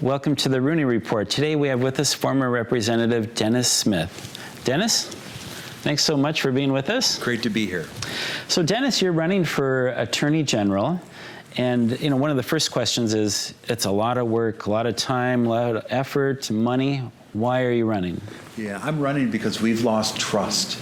Welcome to the Rooney Report. Today we have with us former Representative Dennis Smith. Dennis, thanks so much for being with us. Great to be here. So Dennis, you're running for Attorney General, and one of the first questions is, it's a lot of work, a lot of time, a lot of effort, money. Why are you running? Yeah, I'm running because we've lost trust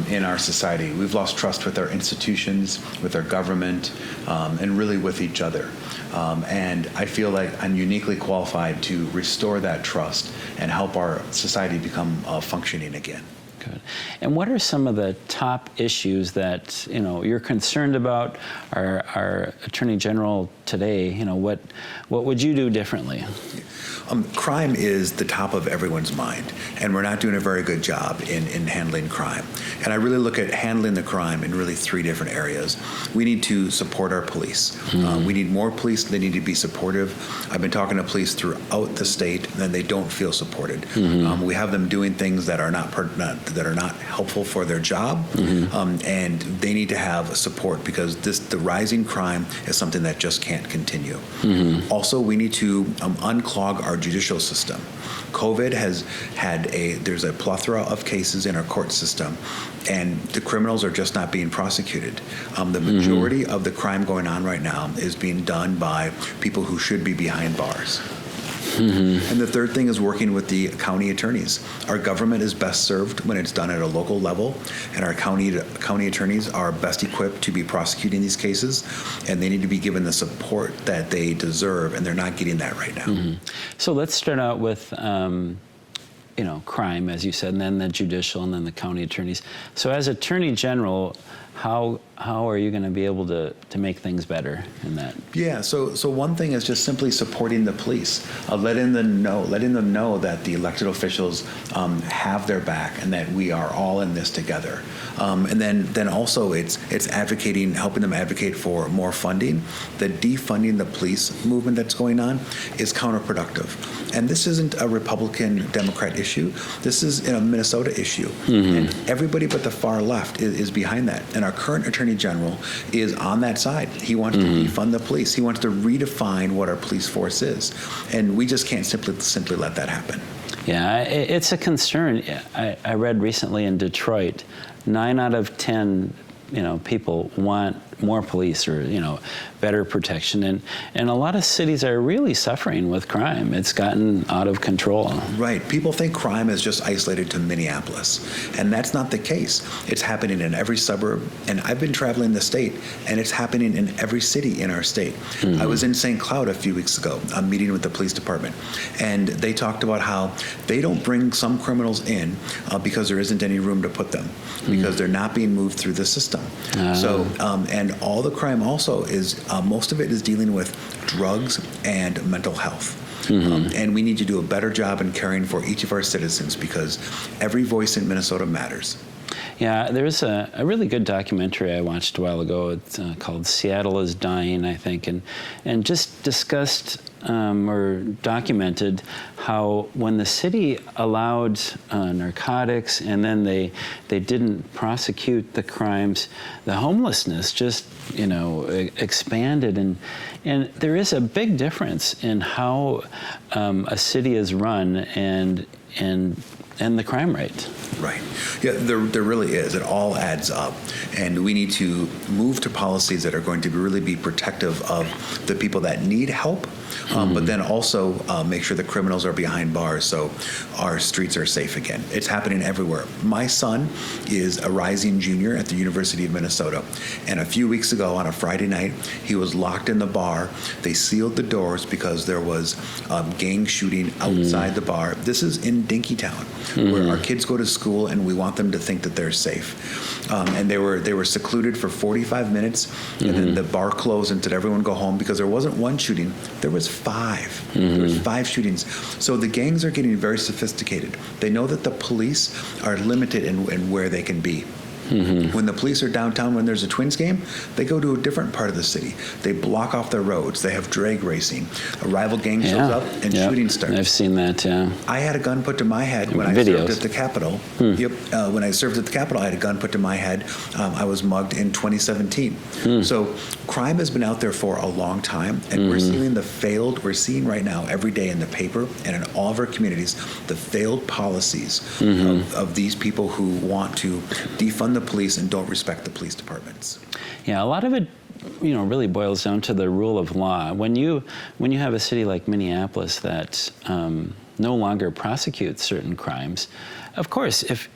in our society. We've lost trust with our institutions, with our government, and really with each other. And I feel like I'm uniquely qualified to restore that trust and help our society become functioning again. Good. And what are some of the top issues that you're concerned about? Our Attorney General today, what would you do differently? Crime is the top of everyone's mind, and we're not doing a very good job in handling crime. And I really look at handling the crime in really three different areas. We need to support our police. We need more police. They need to be supportive. I've been talking to police throughout the state, and they don't feel supported. We have them doing things that are not helpful for their job, and they need to have support because the rising crime is something that just can't continue. Also, we need to unclog our judicial system. COVID has there's a plethora of cases in our court system, and the criminals are just not being prosecuted. The majority of the crime going on right now is being done by people who should be behind bars. And the third thing is working with the county attorneys. Our government is best served when it's done at a local level, and our county attorneys are best equipped to be prosecuting these cases, and they need to be given the support that they deserve, and they're not getting that right now. So let's start out with crime, as you said, and then the judicial, and then the county attorneys. So as Attorney General, how are you going to be able to make things better in that? Yeah, so one thing is just simply supporting the police, letting them know that the elected officials have their back and that we are all in this together. And then also it's helping them advocate for more funding. The defunding the police movement that's going on is counterproductive. And this isn't a Republican-Democrat issue. This is a Minnesota issue. And everybody but the far left is behind that. And our current Attorney General is on that side. He wants to defund the police. He wants to redefine what our police force is. And we just can't simply let that happen. Yeah, it's a concern. I read recently in Detroit, 9 out of 10 people want more police or better protection, and a lot of cities are really suffering with crime. It's gotten out of control. Right. People think crime is just isolated to Minneapolis, and that's not the case. It's happening in every suburb, and I've been traveling the state, and it's happening in every city in our state. I was in St. Cloud a few weeks ago, a meeting with the police department, and they talked about how they don't bring some criminals in because there isn't any room to put them, because they're not being moved through the system. So, and all the crime also is, most of it is dealing with drugs and mental health. And we need to do a better job in caring for each of our citizens because every voice in Minnesota matters. Yeah, there's a really good documentary I watched a while ago. It's called Seattle is Dying, I think, and just discussed or documented how when the city allowed narcotics and then they didn't prosecute the crimes, the homelessness just expanded, and there is a big difference in how a city is run and the crime rate. Right. Yeah, there really is. It all adds up. And we need to move to policies that are going to really be protective of the people that need help, but then also make sure the criminals are behind bars so our streets are safe again. It's happening everywhere. My son is a rising junior at the University of Minnesota, and a few weeks ago on a Friday night, he was locked in the bar. They sealed the doors because there was gang shooting outside the bar. This is in Dinkytown, where our kids go to school, and we want them to think that they're safe. And they were secluded for 45 minutes, and then the bar closed and said everyone go home because there wasn't one shooting, there was 5. There was 5 shootings. So the gangs are getting very sophisticated. They know that the police are limited in where they can be. When the police are downtown when there's a Twins game, they go to a different part of the city. They block off their roads. They have drag racing. A rival gang shows up and shooting starts. I've seen that, yeah. I had a gun put to my head when I served at the Capitol. When I served at the Capitol, I had a gun put to my head. I was mugged in 2017. So crime has been out there for a long time, and we're seeing right now every day in the paper and in all of our communities the failed policies of these people who want to defund the police and don't respect the police departments. Yeah, a lot of it, really boils down to the rule of law. When you have a city like Minneapolis that no longer prosecutes certain crimes, of course, if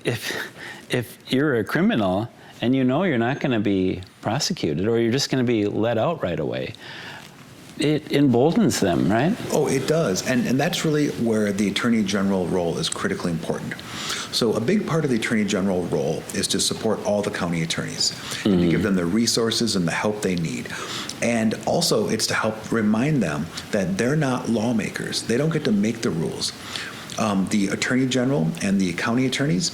you're a criminal and you're not going to be prosecuted, or you're just going to be let out right away, it emboldens them, right? Oh, it does. And that's really where the Attorney General role is critically important. So a big part of the Attorney General role is to support all the county attorneys and to give them the resources and the help they need. And also it's to help remind them that they're not lawmakers. They don't get to make the rules. The Attorney General and the county attorneys,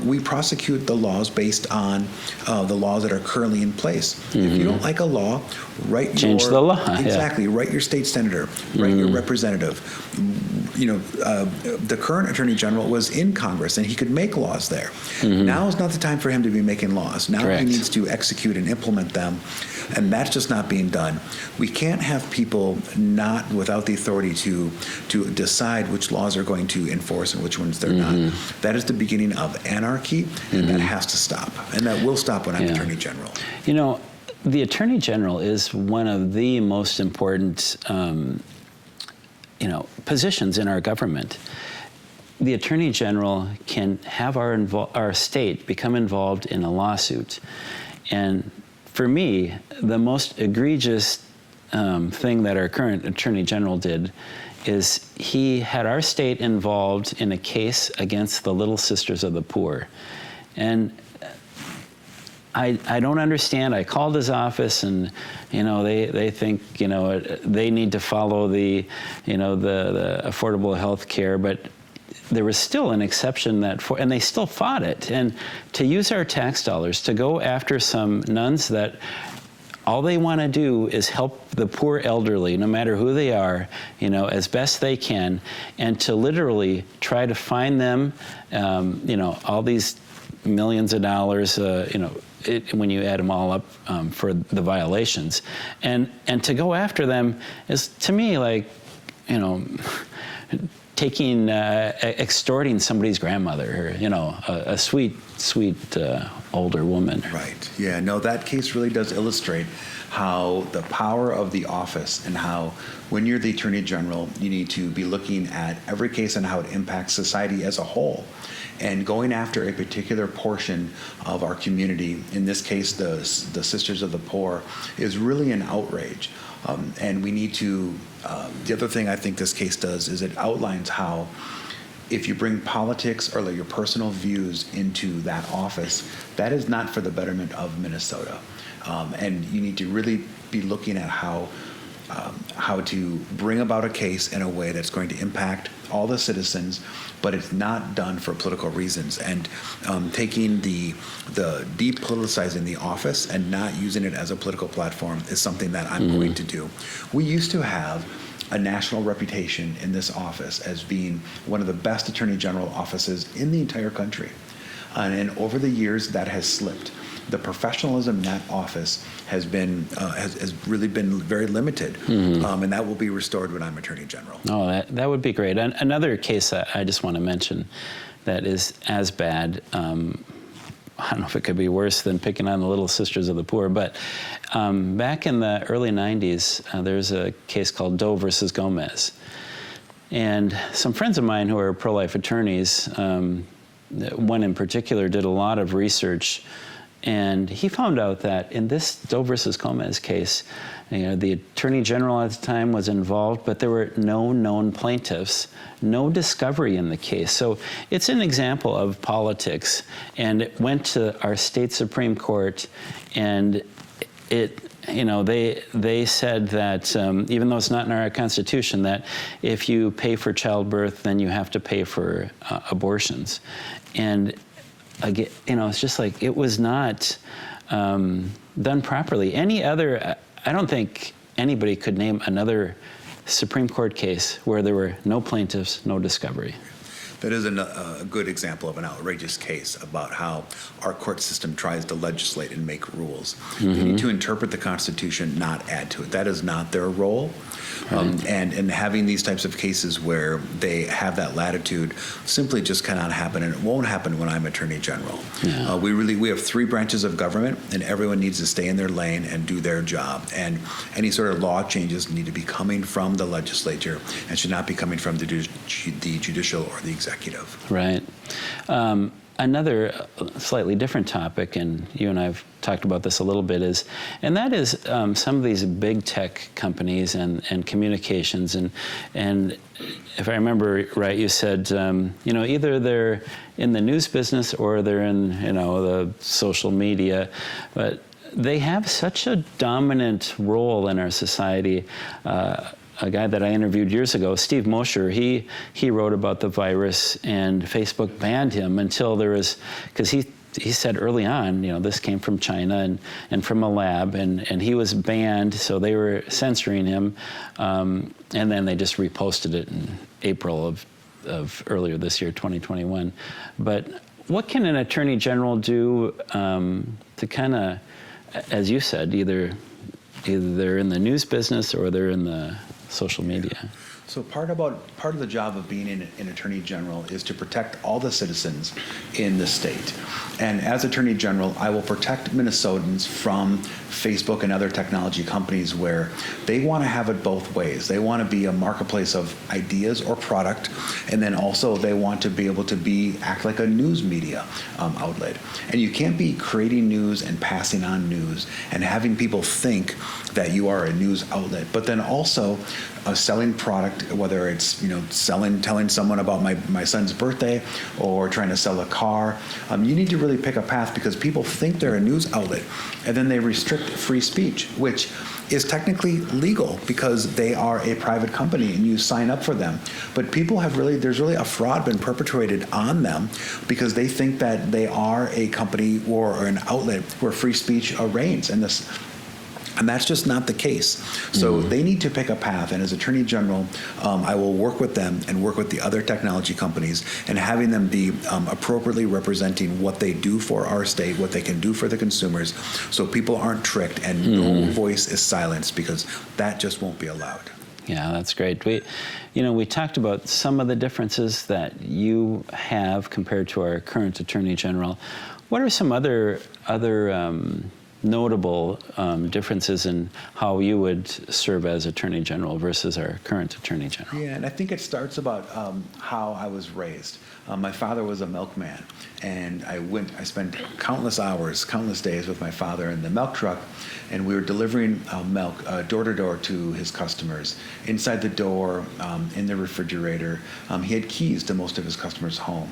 we prosecute the laws based on the laws that are currently in place. If you don't like a law, change the law. Exactly. Yeah. Write your state senator, write your representative. The current Attorney General was in Congress and he could make laws there. Now is not the time for him to be making laws. Now Correct. He needs to execute and implement them, and that's just not being done. We can't have people not without the authority to decide which laws are going to enforce and which ones they're not. That is the beginning of anarchy, and that has to stop. And that will stop when I'm Attorney General. The Attorney General is one of the most important positions in our government. The Attorney General can have our state become involved in a lawsuit. And for me, the most egregious thing that our current Attorney General did is he had our state involved in a case against the Little Sisters of the Poor. And I don't understand. I called his office, and they think they need to follow the affordable health care, but there was still an exception and they still fought it. And to use our tax dollars to go after some nuns that all they want to do is help the poor elderly, no matter who they are, as best they can, and to literally try to find them, all these millions of dollars, when you add them all up for the violations, and to go after them is, to me, like, extorting somebody's grandmother, or, a sweet older woman. Right. Yeah. No, that case really does illustrate how the power of the office, and how when you're the Attorney General, you need to be looking at every case and how it impacts society as a whole. And going after a particular portion of our community, in this case, the Sisters of the Poor, is really an outrage. And we need to, the other thing I think this case does is it outlines how if you bring politics or your personal views into that office, that is not for the betterment of Minnesota. And you need to really be looking at how to bring about a case in a way that's going to impact all the citizens, but it's not done for political reasons. And taking the depoliticizing the office and not using it as a political platform is something that I'm going to do. We used to have a national reputation in this office as being one of the best Attorney General offices in the entire country. And over the years, that has slipped. The professionalism in that office has been has really been very limited, and that will be restored when I'm Attorney General. Oh, that would be great. And another case that I just want to mention that is as bad. I don't know if it could be worse than picking on the Little Sisters of the Poor, but back in the early 90s, there's a case called Doe versus Gomez. And some friends of mine who are pro-life attorneys, one in particular did a lot of research, and he found out that in this Doe versus Gomez case, the Attorney General at the time was involved, but there were no known plaintiffs, no discovery in the case. So it's an example of politics, and it went to our state Supreme Court, and they said that even though it's not in our Constitution, that if you pay for childbirth, then you have to pay for abortions. And again, it's just like it was not done properly. Any other, I don't think anybody could name another Supreme Court case where there were no plaintiffs, no discovery. That is a good example of an outrageous case about how our court system tries to legislate and make rules. They need to interpret the Constitution, not add to it. That is not their role. Right. And having these types of cases where they have that latitude simply just cannot happen, and it won't happen when I'm Attorney General. Yeah. We have 3 branches of government, and everyone needs to stay in their lane and do their job. And any sort of law changes need to be coming from the legislature and should not be coming from the judicial or the executive. Right. Another slightly different topic, and you and I have talked about this a little bit, and that is some of these big tech companies and communications, and if I remember right, you said either they're in the news business or they're in the social media, but they have such a dominant role in our society. A guy that I interviewed years ago, Steve Mosher, he wrote about the virus, and Facebook banned him until there was, because he said early on, this came from China and from a lab, and he was banned, so they were censoring him, and then they just reposted it in April of earlier this year, 2021. But what can an Attorney General do to kind of, as you said, either they're in the news business or they're in the social media? So part of the job of being an Attorney General is to protect all the citizens in the state. And as Attorney General, I will protect Minnesotans from Facebook and other technology companies where they want to have it both ways. They want to be a marketplace of ideas or product, and then also they want to be able to act like a news media outlet. And you can't be creating news and passing on news and having people think that you are a news outlet, but then also selling product, whether it's telling someone about my son's birthday or trying to sell a car. You need to really pick a path, because people think they're a news outlet, and then they restrict free speech, which is technically legal because they are a private company and you sign up for them. But people there's really a fraud been perpetrated on them because they think that they are a company or an outlet where free speech reigns. And that's just not the case. So they need to pick a path. And as Attorney General, I will work with them and work with the other technology companies and having them be appropriately representing what they do for our state, what they can do for the consumers, so people aren't tricked and no voice is silenced, because that just won't be allowed. Yeah, that's great. We talked about some of the differences that you have compared to our current Attorney General. What are some other notable differences in how you would serve as Attorney General versus our current Attorney General? Yeah, and I think it starts about how I was raised. My father was a milkman, and I spent countless hours, countless days with my father in the milk truck, and we were delivering milk door to door to his customers. Inside the door, in the refrigerator, he had keys to most of his customers' home.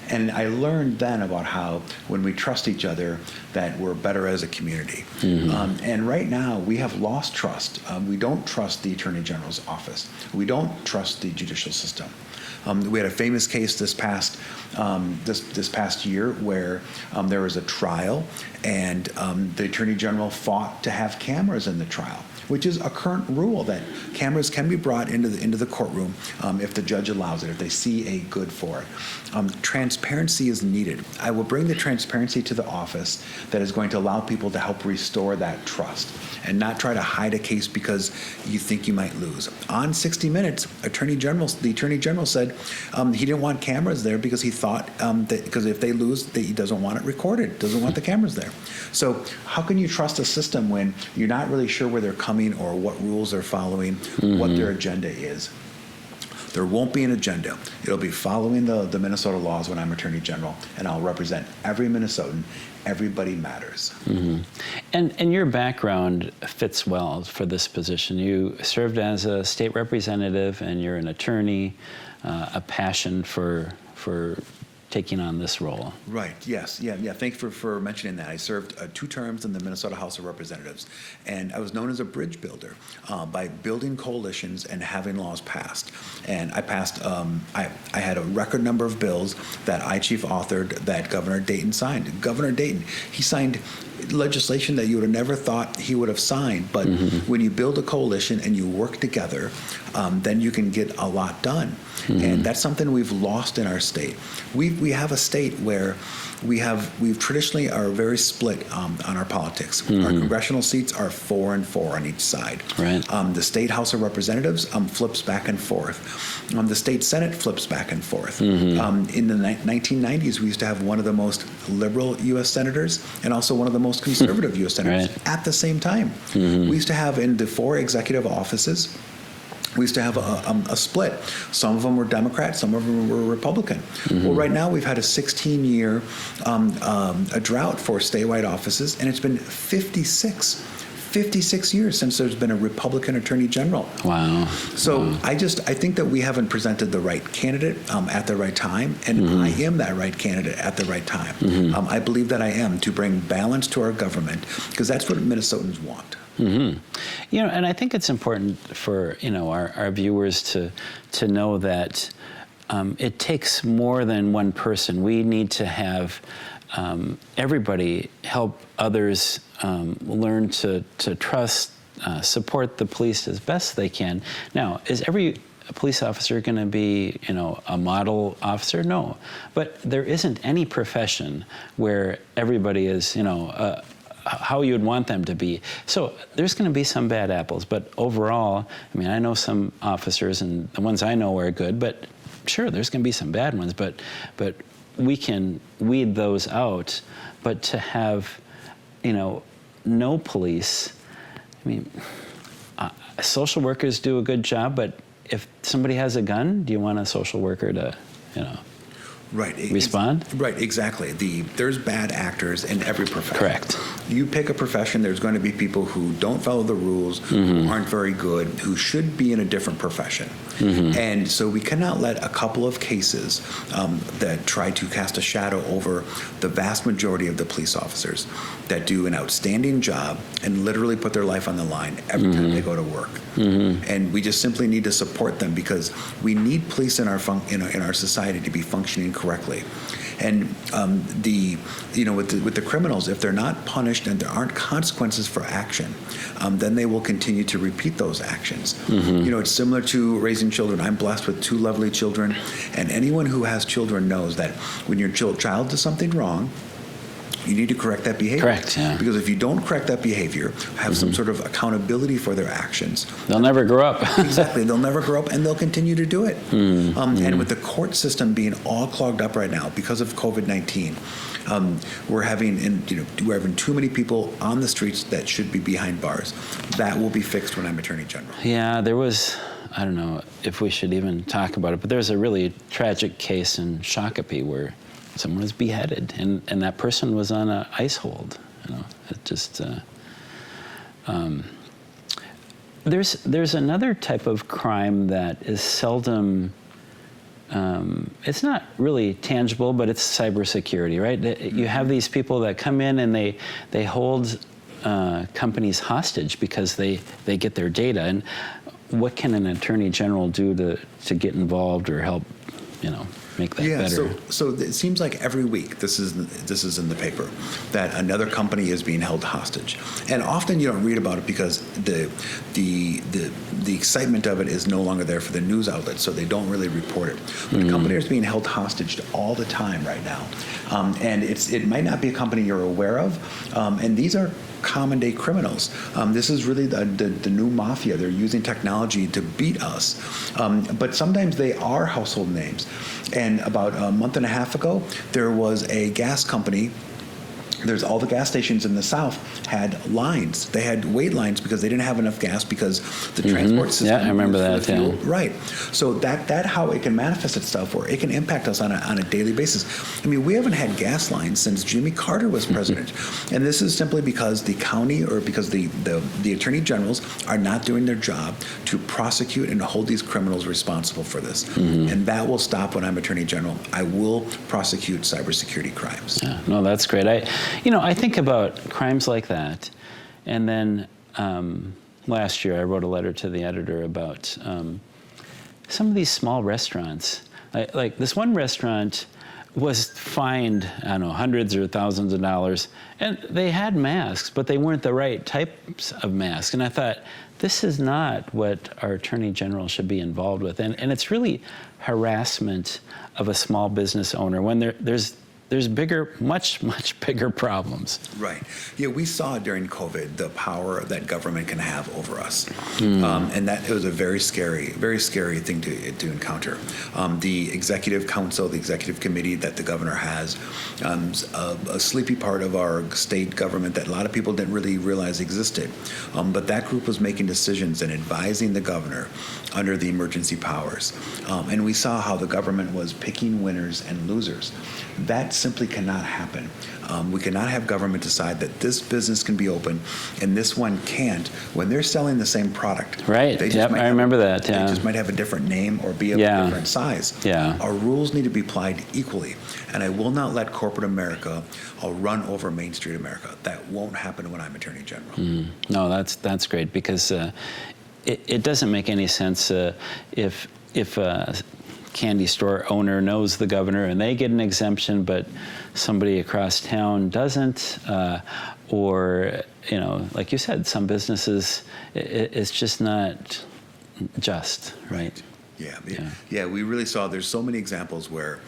And I learned then about how when we trust each other, that we're better as a community. And right now, we have lost trust. We don't trust the Attorney General's office. We don't trust the judicial system. We had a famous case this past year where there was a trial, and the Attorney General fought to have cameras in the trial, which is a current rule that cameras can be brought into the courtroom if the judge allows it, if they see a good for it. Transparency is needed. I will bring the transparency to the office that is going to allow people to help restore that trust and not try to hide a case because you think you might lose. On 60 Minutes, the Attorney General said he didn't want cameras there because he thought that because if they lose, he doesn't want it recorded, doesn't want the cameras there. So how can you trust a system when you're not really sure where they're coming or what rules they're following, what their agenda is? There won't be an agenda. It'll be following the Minnesota laws when I'm Attorney General, and I'll represent every Minnesotan. Everybody matters. And your background fits well for this position. You served as a state representative, and you're an attorney, a passion for taking on this role. Right. Yes. Yeah. Thanks for mentioning that. I served 2 terms in the Minnesota House of Representatives, and I was known as a bridge builder by building coalitions and having laws passed. And I passed. I had a record number of bills that I chief authored that Governor Dayton signed. Governor Dayton, he signed legislation that you would have never thought he would have signed. But when you build a coalition and you work together, then you can get a lot done. And that's something we've lost in our state. We have a state where we've traditionally are very split on our politics. Our congressional seats are 4 and 4 on each side. Right. The state House of Representatives flips back and forth. The state Senate flips back and forth. In the 1990s, we used to have one of the most liberal U.S. senators and also one of the most conservative U.S. senators at the same time. We used to have in the 4 executive offices, we used to have a split. Some of them were Democrat, some of them were Republican. Well, right now we've had a 16-year a drought for statewide offices, and it's been 56 years since there's been a Republican Attorney General. Wow. So I think that we haven't presented the right candidate at the right time, and I am that right candidate at the right time. I believe that I am, to bring balance to our government, because that's what Minnesotans want. You know, and I think it's important for, you know, our viewers to know that it takes more than one person. We need to have everybody help others learn to trust, support the police as best they can. Now, is every police officer going to be, you know, a model officer? No. But there isn't any profession where everybody is, you know, how you would want them to be. So there's going to be some bad apples, but overall, I mean, I know some officers, and the ones I know are good, but sure, there's going to be some bad ones, but we can weed those out. But to have, you know, no police, I mean, social workers do a good job, but if somebody has a gun, do you want a social worker to, you know, respond? Right, exactly. There's bad actors in every profession. Correct. You pick a profession, there's going to be people who don't follow the rules, who aren't very good, who should be in a different profession. And so we cannot let a couple of cases that try to cast a shadow over the vast majority of the police officers that do an outstanding job and literally put their life on the line every time they go to work. And we just simply need to support them, because we need police in our in our society to be functioning correctly. And with the criminals, if they're not punished and there aren't consequences for action, then they will continue to repeat those actions. You know, it's similar to raising children. I'm blessed with 2 lovely children, and anyone who has children knows that when your child does something wrong, you need to correct that behavior. Correct, yeah. Because if you don't correct that behavior, have some sort of accountability for their actions, they'll never grow up. Exactly. They'll never grow up, and they'll continue to do it. And with the court system being all clogged up right now because of COVID-19, we're having too many people on the streets that should be behind bars. That will be fixed when I'm Attorney General. Yeah, there was, I don't know if we should even talk about it, but there's a really tragic case in Shakopee where someone was beheaded, and that person was on an ice hold. You know, it just there's another type of crime that is seldom. It's not really tangible, but it's cybersecurity, right? You have these people that come in and they hold companies hostage because they get their data. And what can an attorney general do to get involved or help, you know, make that better? So it seems like every week this is in the paper that another company is being held hostage, and often you don't read about it because the excitement of it is no longer there for the news outlets, so they don't really report it. But a company is being held hostage all the time right now, and it might not be a company you're aware of, and these are common day criminals. This is really the new mafia. They're using technology to beat us. But sometimes they are household names. And about a month and a half ago, there was a gas company There's all the gas stations in the South had lines. They had wait lines because they didn't have enough gas because the transport system. Yeah, I remember used for that. the fuel. Yeah. Right. So that how it can manifest itself, or it can impact us on a daily basis. I mean, we haven't had gas lines since Jimmy Carter was president, and this is simply because the county or because the attorney generals are not doing their job to prosecute and hold these criminals responsible for this. And that will stop when I'm attorney general. I will prosecute cybersecurity crimes. Yeah, no, that's great. I think about crimes like that, and then last year I wrote a letter to the editor about some of these small restaurants. Like this one restaurant was fined, I don't know, hundreds or thousands of dollars, and they had masks, but they weren't the right types of masks. And I thought, this is not what our attorney general should be involved with. And it's really harassment of a small business owner when there's bigger, much bigger problems. Right. Yeah, we saw during COVID the power that government can have over us, and that it was a very scary thing to encounter. The executive council, the executive committee that the governor has, a sleepy part of our state government that a lot of people didn't really realize existed, but that group was making decisions and advising the governor under the emergency powers, and we saw how the government was picking winners and losers. That simply cannot happen. We cannot have government decide that this business can be open and this one can't when they're selling the same product. Right. Yep, I remember that. Yeah. They just might have a different name or be of a different size. Yeah. Our rules need to be applied equally, and I will not let corporate America run over Main Street America. That won't happen when I'm Attorney General. No, that's great, because it doesn't make any sense if a candy store owner knows the governor and they get an exemption, but somebody across town doesn't, or like you said, some businesses, it's just not just, right? Yeah. We really saw there's so many examples where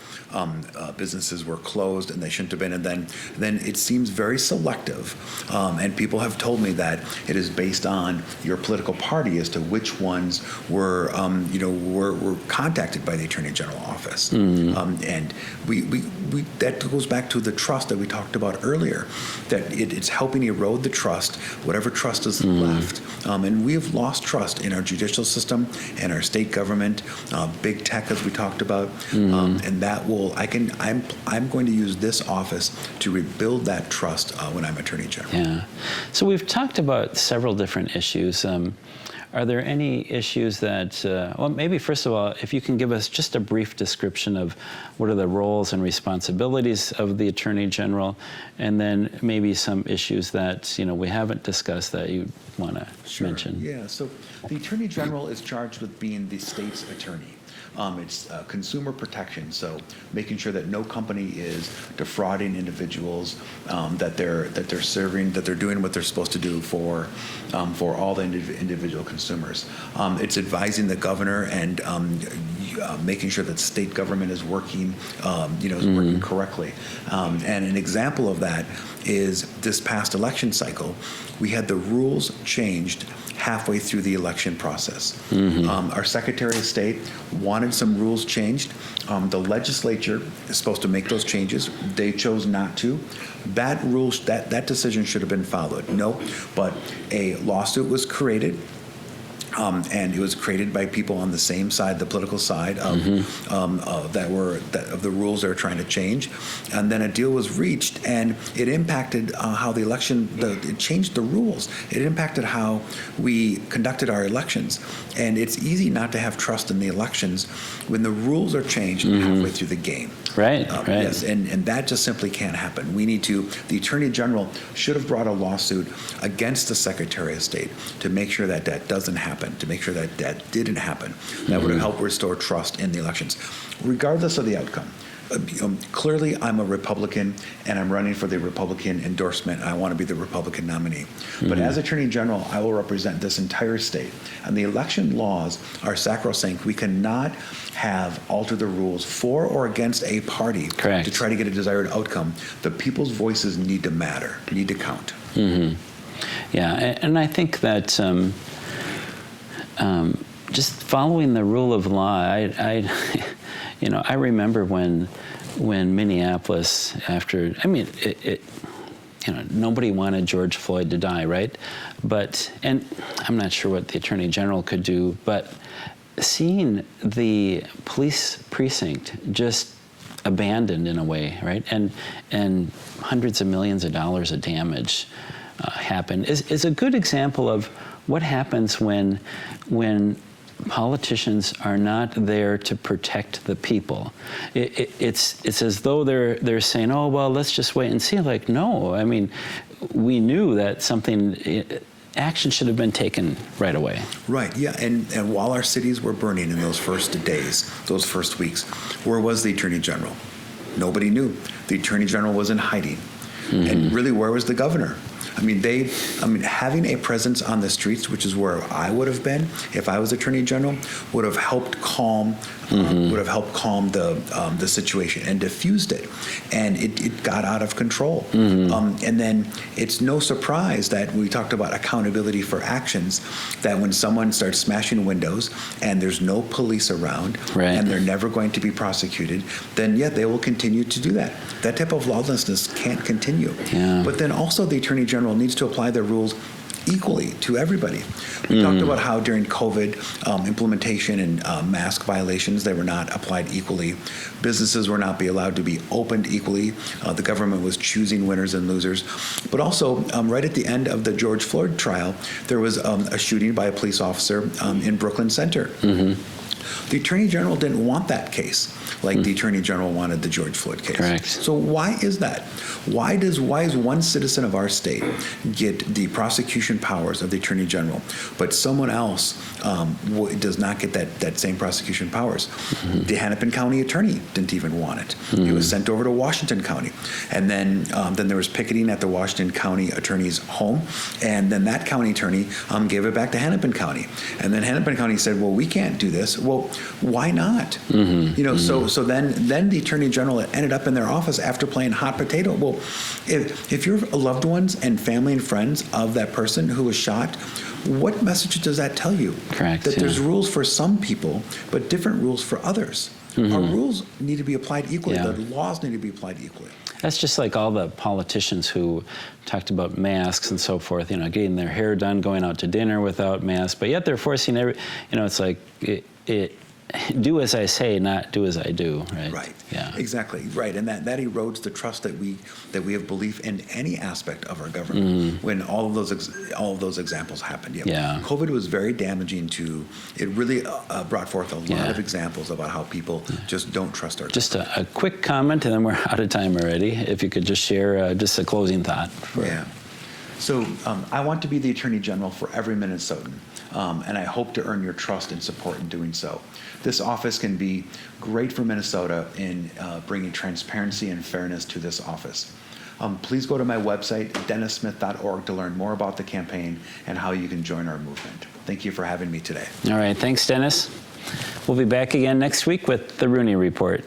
businesses were closed and they shouldn't have been, and then it seems very selective. And people have told me that it is based on your political party as to which ones were contacted by the Attorney General office. And we that goes back to the trust that we talked about earlier. That it's helping erode the trust, whatever trust is left. And we have lost trust in our judicial system and our state government. Big tech, as we talked about, and that will. I'm going to use this office to rebuild that trust when I'm Attorney General. Yeah. So we've talked about several different issues. Are there any issues that? Well, maybe first of all, if you can give us just a brief description of what are the roles and responsibilities of the Attorney General, and then maybe some issues that we haven't discussed that you want to mention. Yeah. So the Attorney General is charged with being the state's attorney. It's consumer protection, so making sure that no company is defrauding individuals, that they're serving, that they're doing what they're supposed to do for all the individual consumers. It's advising the governor and making sure that state government is working, is working correctly. And an example of that is this past election cycle, we had the rules changed halfway through the election process. Our Secretary of State wanted some rules changed. The legislature is supposed to make those changes. They chose not to. That decision should have been followed. No, but a lawsuit was created. And it was created by people on the same side, the political side of the rules they're trying to change, and then a deal was reached, and it impacted how the election. It changed the rules. It impacted how we conducted our elections, and it's easy not to have trust in the elections when the rules are changed halfway through the game. Right. Yes, and that just simply can't happen. We need to. The Attorney General should have brought a lawsuit against the Secretary of State to make sure that that doesn't happen. To make sure that that didn't happen. That would have helped restore trust in the elections, regardless of the outcome. Clearly, I'm a Republican, and I'm running for the Republican endorsement. I want to be the Republican nominee. But as Attorney General, I will represent this entire state. And the election laws are sacrosanct. We cannot have alter the rules for or against a party to try to get a desired outcome. The people's voices need to matter, need to count. Yeah, and I think that just following the rule of law, I remember when Minneapolis, after, nobody wanted George Floyd to die, right? But, and I'm not sure what the Attorney General could do, but seeing the police precinct just abandoned in a way, right? And hundreds of millions of dollars of damage happen is a good example of what happens when politicians are not there to protect the people. It's as though they're saying, oh, well, let's just wait and see. Like, no, I mean, we knew that action should have been taken right away. Right, yeah, and while our cities were burning in those first days, those first weeks, where was the Attorney General? Nobody knew. The Attorney General was in hiding. Mm-hmm. And really, where was the governor? I mean, having a presence on the streets, which is where I would have been if I was Attorney General, would have helped calm the situation and diffused it, and it got out of control. Mm-hmm. And then it's no surprise that we talked about accountability for actions. That when someone starts smashing windows and there's no police around, right, and they're never going to be prosecuted, then they will continue to do that. That type of lawlessness can't continue. Yeah. But then also the Attorney General needs to apply their rules equally to everybody. We talked about how during COVID implementation and mask violations, they were not applied equally. Businesses were not allowed to be opened equally. The government was choosing winners and losers. But also, right at the end of the George Floyd trial, there was a shooting by a police officer in Brooklyn Center. Mm-hmm. The Attorney General didn't want that case like the Attorney General wanted the George Floyd case. Correct. So why is that? Why is one citizen of our state get the prosecution powers of the Attorney General, but someone else does not get that same prosecution powers? Mm-hmm. The Hennepin County attorney didn't even want it. Mm-hmm. It was sent over to Washington County. And then there was picketing at the Washington County attorney's home, and then that county attorney gave it back to Hennepin County. And then Hennepin County said, well, we can't do this. Well, why not? Mm-hmm. So then the Attorney General ended up in their office after playing hot potato. Well, if you're loved ones and family and friends of that person who was shot, what message does that tell you? Correct. That there's rules for some people, but different rules for others. Mm-hmm. Our rules need to be applied equally. Yeah. The laws need to be applied equally. That's just like all the politicians who talked about masks and so forth, getting their hair done, going out to dinner without masks, but yet they're forcing it's like do as I say, not do as I do, right? Right. Yeah. Exactly. Right. And that erodes the trust that we have belief in any aspect of our government when all of those examples happened. Yeah. COVID was very damaging it really brought forth a lot of examples about how people just don't trust our Just government. a quick comment, and then we're out of time already. If you could just share just a closing thought. So I want to be the Attorney General for every Minnesotan, and I hope to earn your trust and support in doing so. This office can be great for Minnesota in bringing transparency and fairness to this office. Please go to my website, DennisSmith.org, to learn more about the campaign and how you can join our movement. Thank you for having me today. All right. Thanks, Dennis. We'll be back again next week with the Rooney Report.